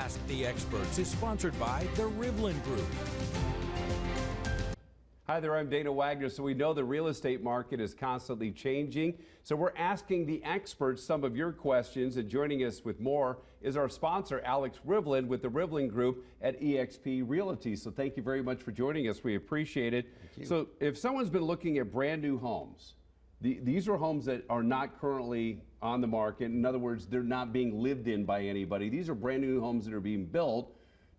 Ask the Experts is sponsored by the Rivlin Group. Hi there, I'm Dana Wagner. So we know the real estate market is constantly changing. So we're asking the experts some of your questions, and joining us with more is our sponsor, Alex Rivlin, with the Rivlin Group at eXp Realty. So thank you very much for joining us. We appreciate it. So if someone's been looking at brand new homes, these are homes that are not currently on the market. In other words, they're not being lived in by anybody. These are brand new homes that are being built.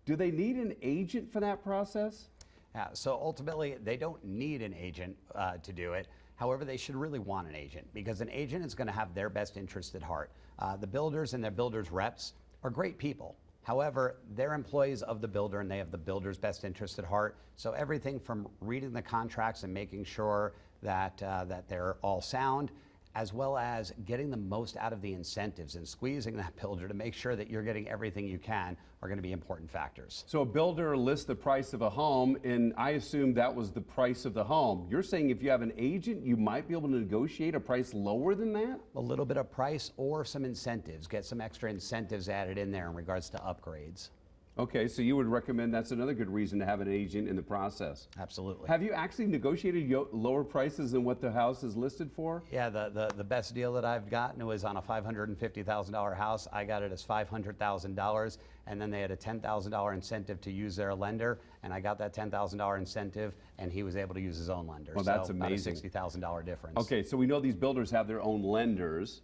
Do they need an agent for that process? Yeah, so ultimately, they don't need an agent to do it. However, they should really want an agent because an agent is going to have their best interest at heart. The builders and their builders' reps are great people. However, they're employees of the builder and they have the builder's best interest at heart. So everything from reading the contracts and making sure that, that they're all sound, as well as getting the most out of the incentives and squeezing that builder to make sure that you're getting everything you can are going to be important factors. So a builder lists the price of a home, and I assume that was the price of the home. You're saying if you have an agent, you might be able to negotiate a price lower than that? A little bit of price or some incentives. Get some extra incentives added in there in regards to upgrades. Okay, so you would recommend that's another good reason to have an agent in the process. Absolutely. Have you actually negotiated lower prices than what the house is listed for? Yeah, the best deal that I've gotten was on a $550,000 house. I got it as $500,000, and then they had a $10,000 incentive to use their lender, and I got that $10,000 incentive, and he was able to use his own lender. Well, that's amazing. About a $60,000 difference. Okay, so we know these builders have their own lenders.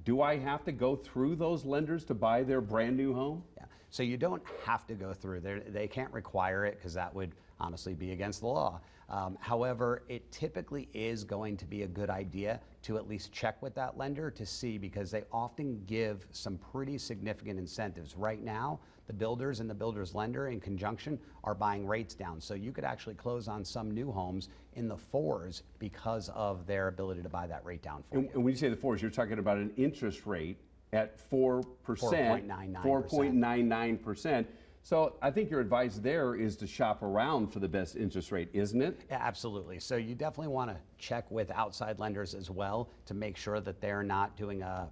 Do I have to go through those lenders to buy their brand new home? Yeah. So you don't have to go through. They can't require it because that would honestly be against the law. However, it typically is going to be a good idea to at least check with that lender to see, because they often give some pretty significant incentives. Right now, the builders and the builder's lender in conjunction are buying rates down. So you could actually close on some new homes in the 4s because of their ability to buy that rate down for you. And when you say the 4s, you're talking about an interest rate at 4%, 4.99%. So I think your advice there is to shop around for the best interest rate, isn't it? Yeah, absolutely. So you definitely want to check with outside lenders as well to make sure that they're not doing a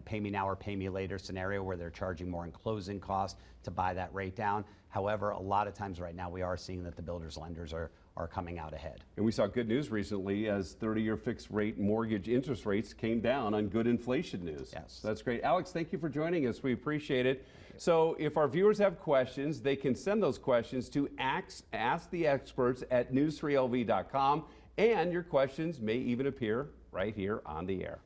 pay me now or pay me later scenario where they're charging more in closing costs to buy that rate down. However, a lot of times right now we are seeing that the builders lenders are coming out ahead. And we saw good news recently as 30-year fixed rate mortgage interest rates came down on good inflation news. Yes. So that's great. Alex, thank you for joining us. We appreciate it. So if our viewers have questions, they can send those questions to asktheexperts@news3lv.com, and your questions may even appear right here on the air.